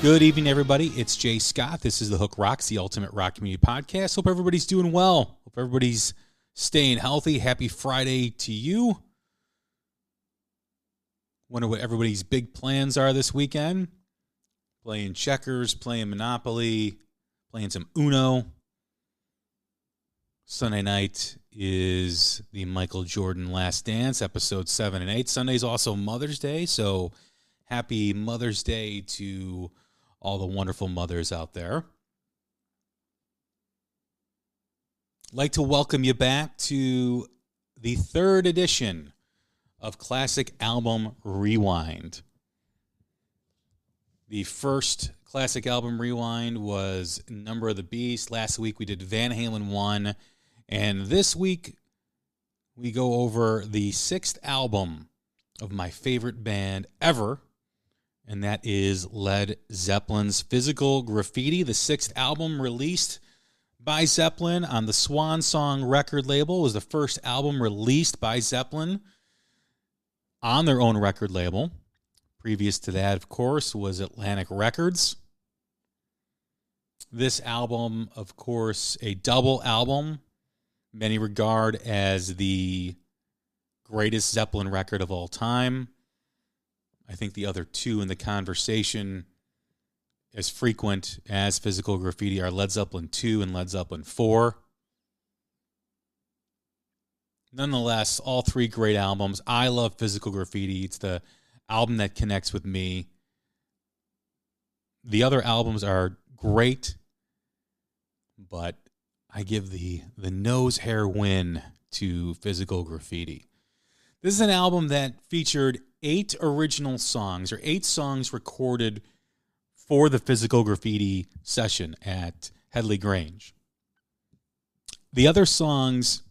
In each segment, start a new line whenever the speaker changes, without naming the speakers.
Good evening, everybody. It's Jay Scott. This is The Hook Rocks, the ultimate rock community podcast. Hope everybody's doing well. Hope everybody's staying healthy. Happy Friday to you. Wonder what everybody's big plans are this weekend. Playing checkers, playing Monopoly, playing some Uno. Sunday night is the Michael Jordan Last Dance, episode 7 and 8. Sunday's also Mother's Day, so happy Mother's Day to all the wonderful mothers out there. I'd like to welcome you back to the third edition of Classic Album Rewind. The first Classic Album Rewind was Number of the Beast. Last week we did Van Halen 1. And this week we go over the sixth album of my favorite band ever. And that is Led Zeppelin's Physical Graffiti, the sixth album released by Zeppelin on the Swan Song record label. It was the first album released by Zeppelin on their own record label. Previous to that, of course, was Atlantic Records. This album, of course, a double album, many regard as the greatest Zeppelin record of all time. I think the other two in the conversation as frequent as Physical Graffiti are Led Zeppelin 2 and Led Zeppelin 4. Nonetheless, all three great albums. I love Physical Graffiti. It's the album that connects with me. The other albums are great, but I give the nose hair win to Physical Graffiti. This is an album that featured 8 original songs, or 8 songs recorded for the Physical Graffiti session at Headley Grange. The other songs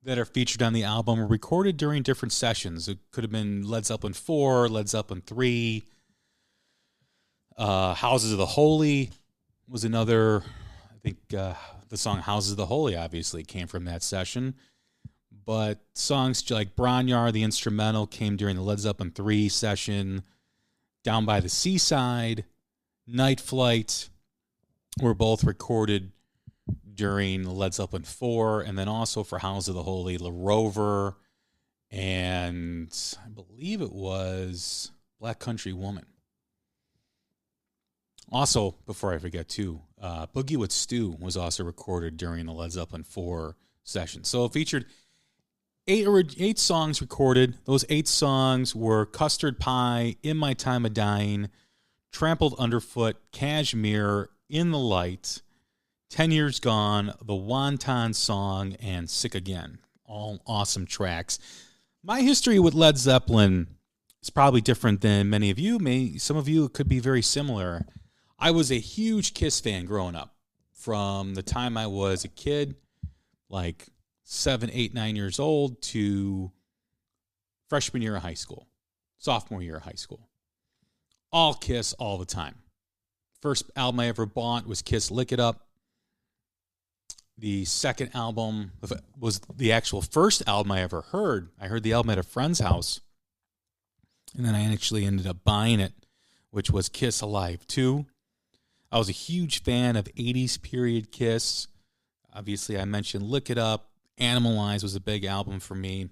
that are featured on the album were recorded during different sessions. It could have been Led Zeppelin 4, Led Zeppelin 3, Houses of the Holy was another. I think the song Houses of the Holy obviously came from that session. But songs like Bronyard, the instrumental, came during the Led Zeppelin 3 session. Down by the Seaside, Night Flight were both recorded during Led Zeppelin 4. And then also for House of the Holy, La Rover, and I believe it was Black Country Woman. Also, before I forget too, Boogie with Stu was also recorded during the Led Zeppelin 4 session. So it featured 8 songs recorded. Those 8 songs were Custard Pie, In My Time of Dying, Trampled Underfoot, Kashmir, In the Light, 10 Years Gone, The Wonton Song, and Sick Again. All awesome tracks. My history with Led Zeppelin is probably different than many of you. Some of you could be very similar. I was a huge Kiss fan growing up. From the time I was a kid, like 7, 8, 9 years old, to freshman year of high school, sophomore year of high school. All Kiss all the time. First album I ever bought was Kiss Lick It Up. The second album was the actual first album I ever heard. I heard the album at a friend's house, and then I actually ended up buying it, which was Kiss Alive 2. I was a huge fan of 80s period Kiss. Obviously, I mentioned Lick It Up. Animalize was a big album for me.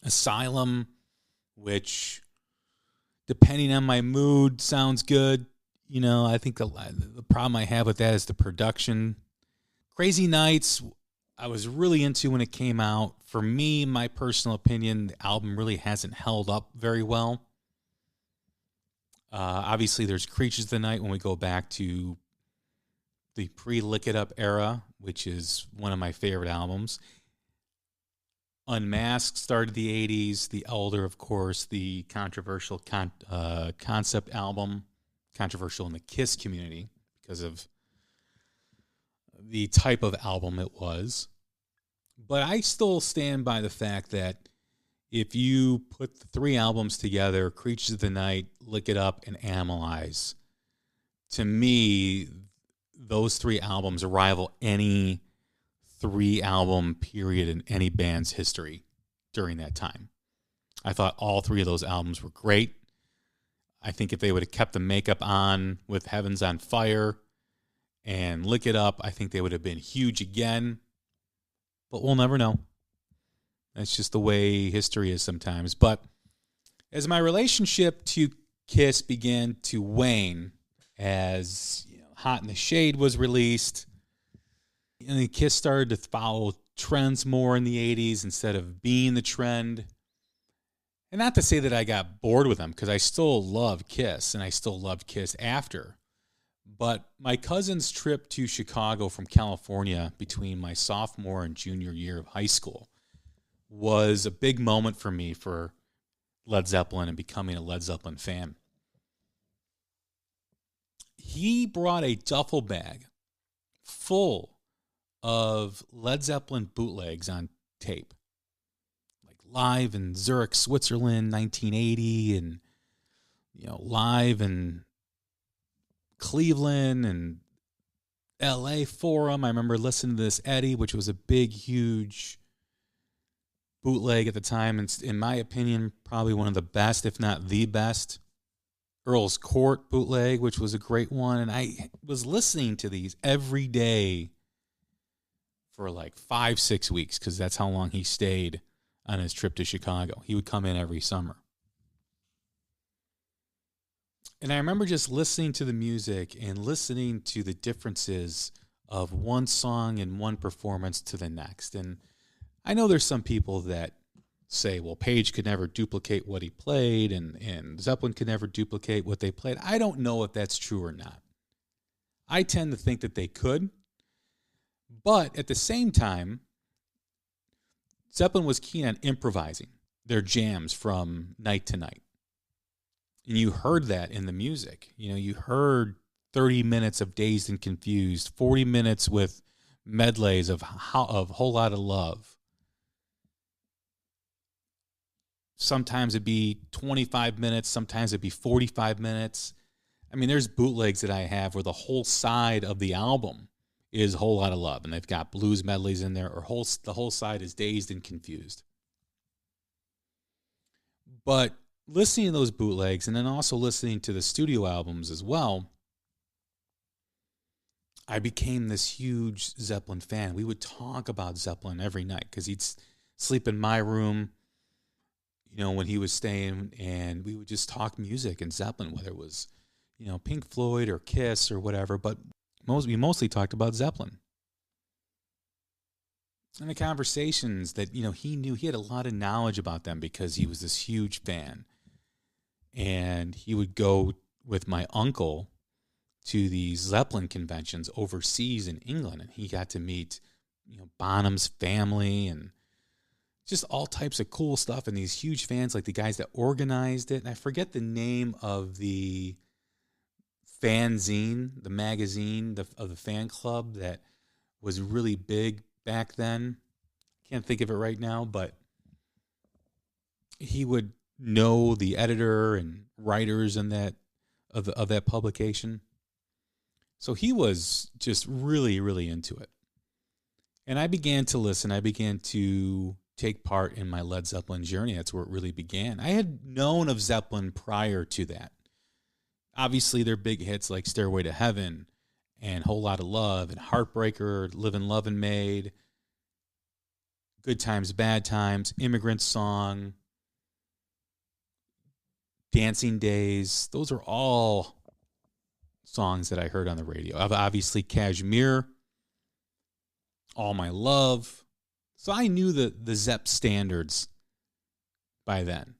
Asylum, which, depending on my mood, sounds good. You know, I think the problem I have with that is the production. Crazy Nights, I was really into when it came out. For me, my personal opinion, the album really hasn't held up very well. Obviously, there's Creatures of the Night when we go back to the pre-Lick It Up era, which is one of my favorite albums. Unmasked started the 80s. The Elder, of course, the controversial concept album. Controversial in the Kiss community because of the type of album it was. But I still stand by the fact that if you put the 3 albums together, Creatures of the Night, Lick It Up, and Animalize, to me, those 3 albums rival any 3-album period in any band's history during that time. I thought all 3 of those albums were great. I think if they would have kept the makeup on with Heaven's on Fire and Lick It Up, I think they would have been huge again. But we'll never know. That's just the way history is sometimes. But as my relationship to Kiss began to wane, as Hot in the Shade was released, and then Kiss started to follow trends more in the 80s instead of being the trend. And not to say that I got bored with them, because I still love Kiss, and I still loved Kiss after. But my cousin's trip to Chicago from California between my sophomore and junior year of high school was a big moment for me for Led Zeppelin and becoming a Led Zeppelin fan. He brought a duffel bag full of Led Zeppelin bootlegs on tape. Live in Zurich, Switzerland, 1980, and live in Cleveland and LA Forum. I remember listening to this Eddie, which was a big, huge bootleg at the time, and in my opinion, probably one of the best, if not the best. Earl's Court bootleg, which was a great one, and I was listening to these every day for like 5-6 weeks, because that's how long he stayed on his trip to Chicago. He would come in every summer. And I remember just listening to the music and listening to the differences of one song and one performance to the next. And I know there's some people that say, well, Page could never duplicate what he played, and Zeppelin could never duplicate what they played. I don't know if that's true or not. I tend to think that they could. But at the same time, Zeppelin was keen on improvising their jams from night to night. And you heard that in the music. You heard 30 minutes of Dazed and Confused, 40 minutes with medleys of Whole Lotta Love. Sometimes it'd be 25 minutes, sometimes it'd be 45 minutes. I mean, there's bootlegs that I have where the whole side of the album is Whole Lotta Love, and they've got blues medleys in there, or the whole side is Dazed and Confused. But listening to those bootlegs, and then also listening to the studio albums as well, I became this huge Zeppelin fan. We would talk about Zeppelin every night, because he'd sleep in my room, when he was staying, and we would just talk music and Zeppelin, whether it was, Pink Floyd or Kiss or whatever, but we mostly talked about Zeppelin. And the conversations that, he knew, he had a lot of knowledge about them because he was this huge fan. And he would go with my uncle to these Zeppelin conventions overseas in England, and he got to meet, Bonham's family and just all types of cool stuff, and these huge fans, like the guys that organized it. And I forget the name of the fanzine, the magazine of the fan club that was really big back then. Can't think of it right now, but he would know the editor and writers in that of that publication. So he was just really, really into it. And I began to listen. I began to take part in my Led Zeppelin journey. That's where it really began. I had known of Zeppelin prior to that. Obviously, their big hits like Stairway to Heaven and Whole Lotta Love and Heartbreaker, Livin' Lovin' Made, Good Times, Bad Times, Immigrant Song, Dancing Days. Those are all songs that I heard on the radio. Obviously, Kashmir, All My Love. So I knew the Zepp standards by then.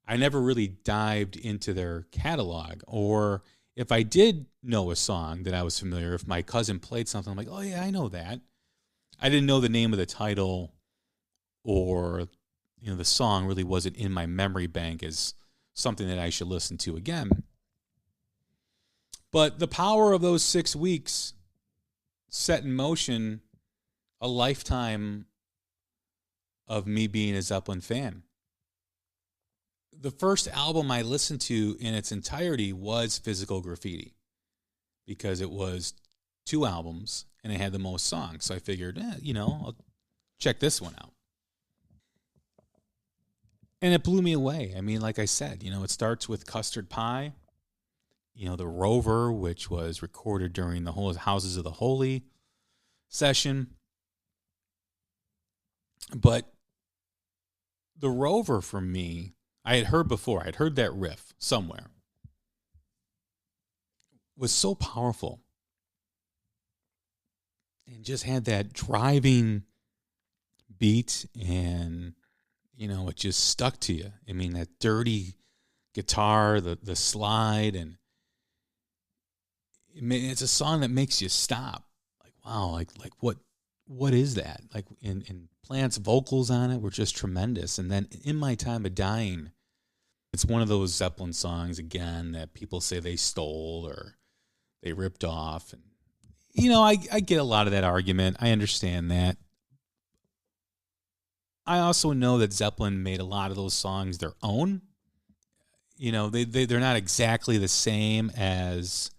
I never really dived into their catalog, or if I did know a song that I was familiar, if my cousin played something, I'm like, oh yeah, I know that. I didn't know the name of the title, or the song really wasn't in my memory bank as something that I should listen to again. But the power of those 6 weeks set in motion a lifetime of me being a Zeppelin fan. The first album I listened to in its entirety was Physical Graffiti, because it was 2 albums and it had the most songs. So I figured, I'll check this one out. And it blew me away. I mean, like I said, it starts with Custard Pie, the Rover, which was recorded during the whole Houses of the Holy session. But the Rover, for me, I had heard before. I'd heard that riff somewhere. Was so powerful. And just had that driving beat, and, it just stuck to you. I mean, that dirty guitar, the slide, and it's a song that makes you stop. Like, wow, like what is that? Like, and Plant's vocals on it were just tremendous. And then In My Time of Dying, it's one of those Zeppelin songs, again, that people say they stole or they ripped off. And, I get a lot of that argument. I understand that. I also know that Zeppelin made a lot of those songs their own. They're not exactly the same as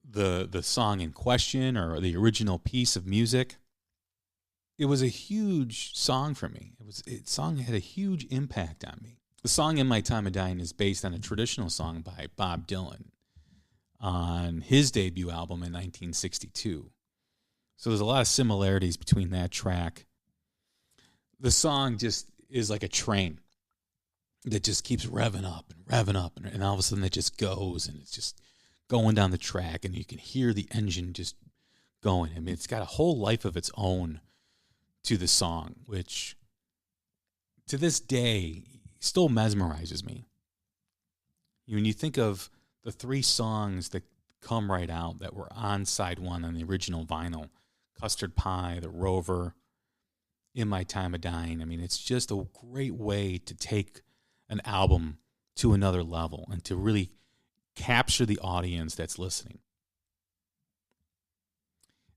the song in question or the original piece of music. It was a huge song for me. Song had a huge impact on me. The song In My Time of Dying is based on a traditional song by Bob Dylan on his debut album in 1962. So there's a lot of similarities between that track. The song just is like a train that just keeps revving up, and all of a sudden it just goes, and it's just going down the track, and you can hear the engine just going. I mean, it's got a whole life of its own to the song, which to this day still mesmerizes me. When you think of the three songs that come right out that were on side one on the original vinyl, Custard Pie, The Rover, In My Time of Dying, I mean, it's just a great way to take an album to another level and to really capture the audience that's listening.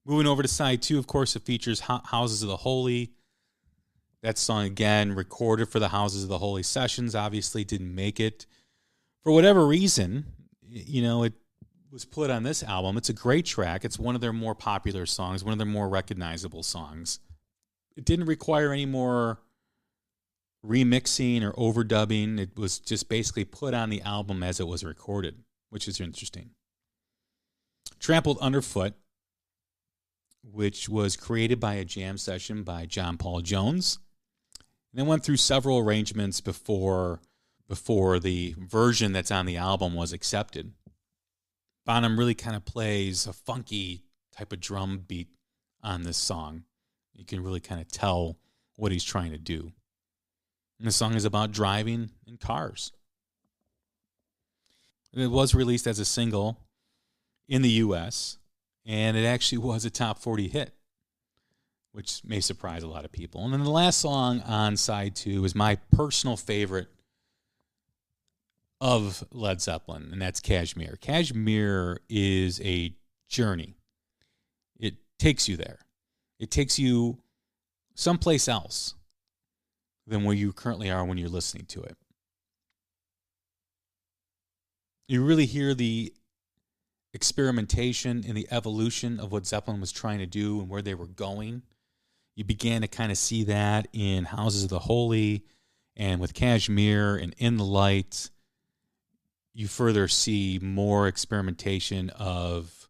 Moving over to side two, of course, it features Houses of the Holy. That song, again, recorded for the Houses of the Holy sessions, obviously didn't make it. For whatever reason, it was put on this album. It's a great track. It's one of their more popular songs, one of their more recognizable songs. It didn't require any more remixing or overdubbing. It was just basically put on the album as it was recorded, which is interesting. Trampled Underfoot, which was created by a jam session by John Paul Jones, and then went through several arrangements before the version that's on the album was accepted. Bonham really kind of plays a funky type of drum beat on this song. You can really kind of tell what he's trying to do. And the song is about driving in cars. It was released as a single in the U.S., and it actually was a top 40 hit, which may surprise a lot of people. And then the last song on side two is my personal favorite of Led Zeppelin, and that's Kashmir. Kashmir is a journey. It takes you there. It takes you someplace else than where you currently are when you're listening to it. You really hear the experimentation and the evolution of what Zeppelin was trying to do and where they were going. You began to kind of see that in Houses of the Holy and with Kashmir and In the Light. You further see more experimentation of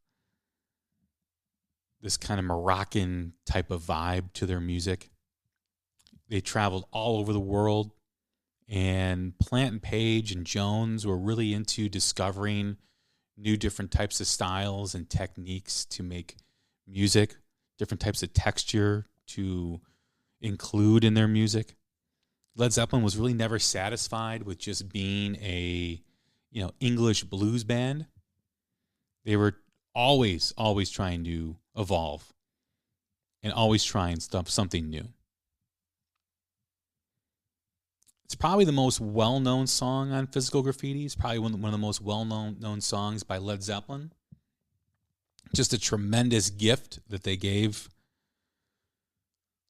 this kind of Moroccan type of vibe to their music. They traveled all over the world, and Plant and Page and Jones were really into discovering new different types of styles and techniques to make music, different types of texture to include in their music. Led Zeppelin was really never satisfied with just being a, English blues band. They were always trying to evolve and always trying something new. It's probably the most well-known song on Physical Graffiti. It's probably one of the most well-known songs by Led Zeppelin. Just a tremendous gift that they gave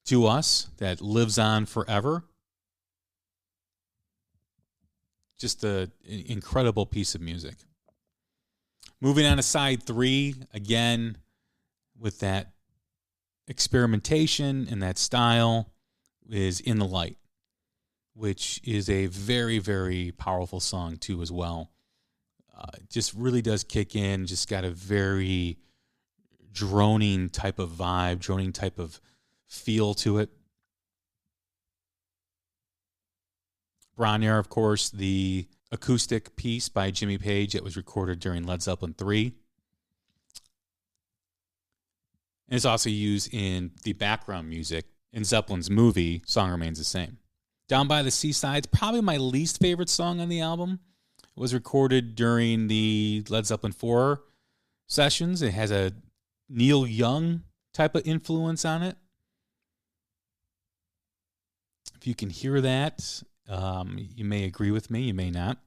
to us that lives on forever. Just an incredible piece of music. Moving on to side three, again, with that experimentation and that style, is In the Light, which is a very, very powerful song too as well. It just really does kick in, just got a very droning type of vibe, droning type of feel to it. Bronyar, of course, the acoustic piece by Jimmy Page that was recorded during Led Zeppelin 3. And it's also used in the background music in Zeppelin's movie, Song Remains the Same. Down by the Seaside, probably my least favorite song on the album. It was recorded during the Led Zeppelin 4 sessions. It has a Neil Young type of influence on it. If you can hear that, you may agree with me, you may not.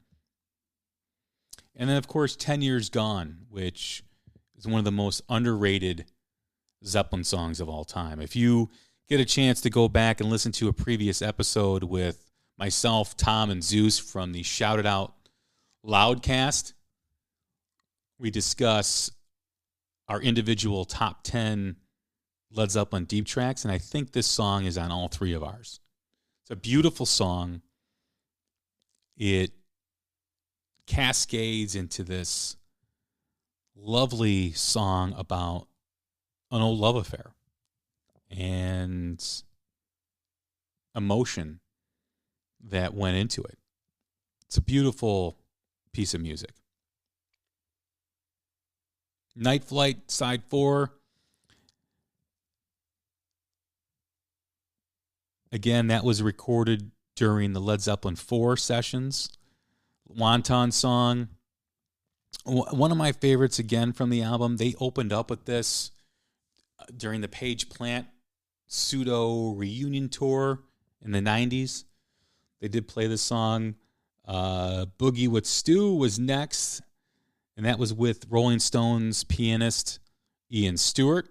And then, of course, 10 Years Gone, which is one of the most underrated Zeppelin songs of all time. If you get a chance to go back and listen to a previous episode with myself, Tom, and Zeus from the Shout It Out Loudcast, we discuss our individual top 10 Led Zeppelin deep tracks, and I think this song is on all three of ours. It's a beautiful song. It cascades into this lovely song about an old love affair and emotion that went into it. It's a beautiful piece of music. Night Flight, Side 4. Again, that was recorded during the Led Zeppelin 4 sessions. Wonton Song. One of my favorites, again, from the album. They opened up with this during the Page Plant pseudo reunion tour in the 90s. They did play this song. Boogie with Stu was next, and that was with Rolling Stones pianist Ian Stewart.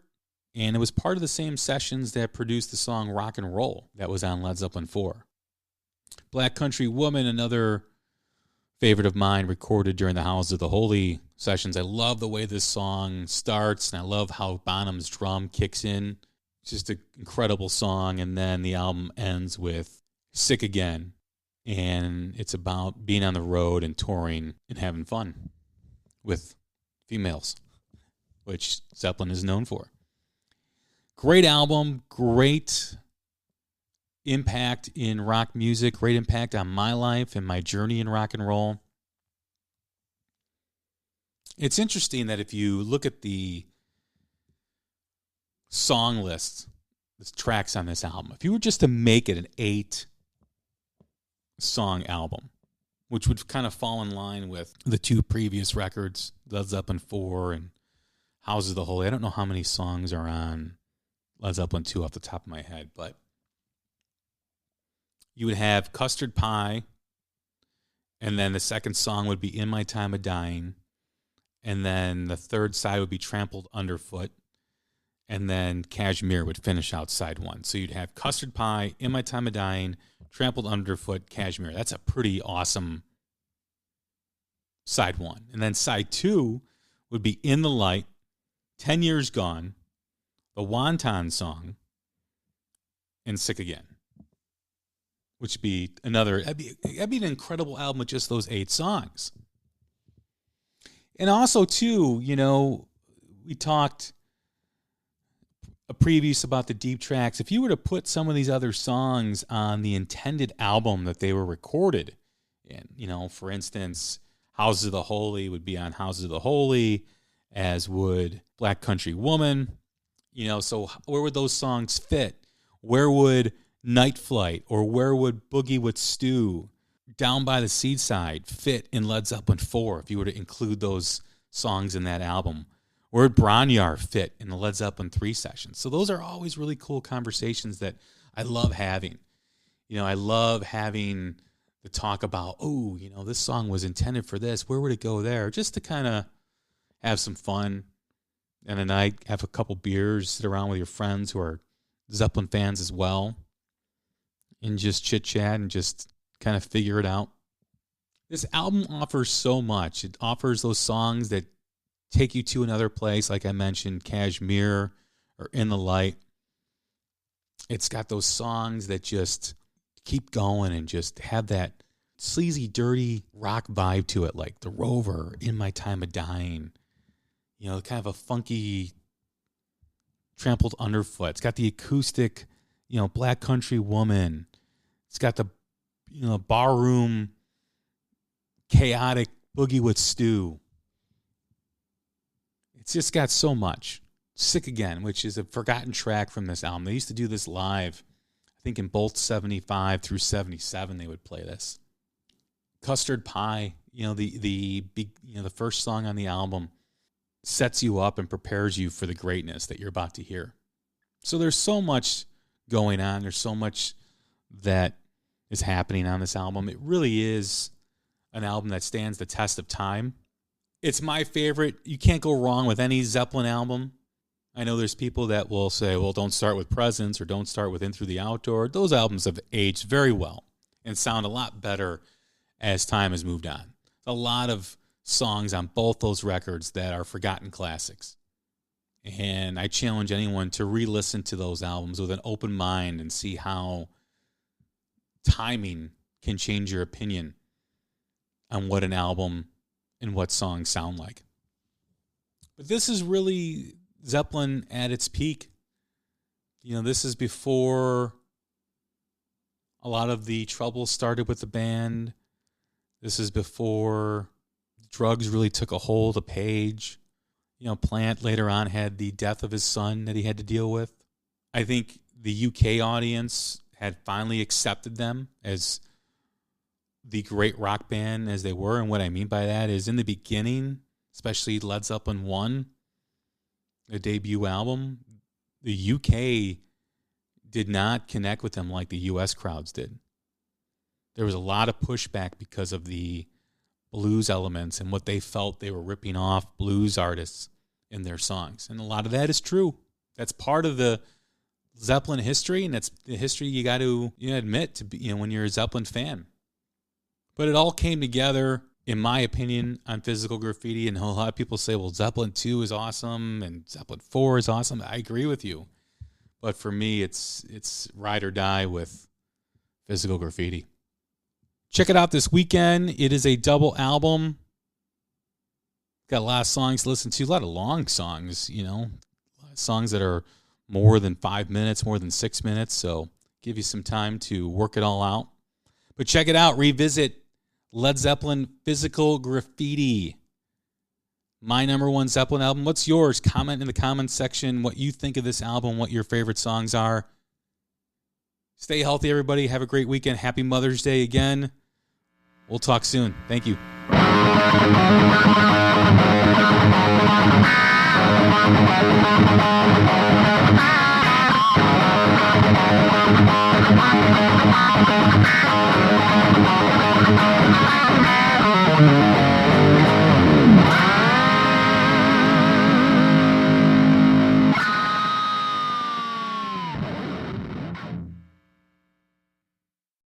And it was part of the same sessions that produced the song Rock and Roll that was on Led Zeppelin 4. Black Country Woman, another favorite of mine, recorded during the House of the Holy sessions. I love the way this song starts, and I love how Bonham's drum kicks in. It's just an incredible song, and then the album ends with Sick Again, and it's about being on the road and touring and having fun with females, which Zeppelin is known for. Great album, great impact in rock music, great impact on my life and my journey in rock and roll. It's interesting that if you look at the song list, the tracks on this album, if you were just to make it an 8-song album, which would kind of fall in line with the two previous records, Led Zeppelin 4 and House of the Holy. I don't know how many songs are on Led Zeppelin 2 off the top of my head, but you would have Custard Pie, and then the second song would be In My Time of Dying, and then the third side would be Trampled Underfoot, and then Kashmir would finish out side 1. So you'd have Custard Pie, In My Time of Dying, Trampled Underfoot, Kashmir. That's a pretty awesome side 1. And then side 2 would be In the Light, 10 Years Gone, the Wonton Song, and Sick Again. Which would be another, that'd be an incredible album with just those 8 songs. And also, too, you know, we talked a previous about the deep tracks. If you were to put some of these other songs on the intended album that they were recorded in, you know, for instance, Houses of the Holy would be on Houses of the Holy, as would Black Country Woman. You know, so where would those songs fit? Where would Night Flight or where would Boogie with Stu, Down by the Seaside fit in Led Zeppelin 4 if you were to include those songs in that album? Where would Bronyar fit in the Led Zeppelin 3 sessions? So those are always really cool conversations that I love having. You know, I love having the talk about, oh, you know, this song was intended for this. Where would it go there? Just to kind of have some fun and a night, have a couple beers, sit around with your friends who are Zeppelin fans as well, and just chit-chat and just kind of figure it out. This album offers so much. It offers those songs that take you to another place, like I mentioned, Kashmir or In the Light. It's got those songs that just keep going and just have that sleazy, dirty rock vibe to it, like The Rover, In My Time of Dying. You know, kind of a funky Trampled Underfoot. It's got the acoustic, you know, Black Country Woman. It's got the, you know, barroom, chaotic Boogie with Stu. It's just got so much. Sick Again, which is a forgotten track from this album. They used to do this live. I think in both 75 through 77 they would play this. Custard Pie, you know, the first song on the album sets you up and prepares you for the greatness that you're about to hear. So there's so much going on. There's so much that is happening on this album. It really is an album that stands the test of time. It's my favorite. You can't go wrong with any Zeppelin album. I know there's people that will say, well, don't start with Presence or don't start with In Through the Outdoor. Those albums have aged very well and sound a lot better as time has moved on. A lot of songs on both those records that are forgotten classics. And I challenge anyone to re-listen to those albums with an open mind and see how timing can change your opinion on what an album and what songs sound like. But this is really Zeppelin at its peak. You know, this is before a lot of the trouble started with the band. This is before drugs really took a hold of Page. You know, Plant later on had the death of his son that he had to deal with. I think the UK audience had finally accepted them as the great rock band as they were. And what I mean by that is in the beginning, especially Led Zeppelin 1, the debut album, the UK did not connect with them like the US crowds did. There was a lot of pushback because of the blues elements and what they felt they were ripping off blues artists in their songs. And a lot of that is true. That's part of the Zeppelin history, and that's the history you got to admit to be, when you're a Zeppelin fan. But it all came together, in my opinion, on Physical Graffiti, and a lot of people say, well, Zeppelin 2 is awesome and Zeppelin 4 is awesome. I agree with you. But for me, it's ride or die with Physical Graffiti. Check it out this weekend. It is a double album. Got a lot of songs to listen to, a lot of long songs, songs that are more than 5 minutes, more than 6 minutes. So give you some time to work it all out. But check it out. Revisit Led Zeppelin Physical Graffiti. My number one Zeppelin album. What's yours? Comment in the comments section what you think of this album, what your favorite songs are. Stay healthy, everybody. Have a great weekend. Happy Mother's Day again. We'll talk soon. Thank you.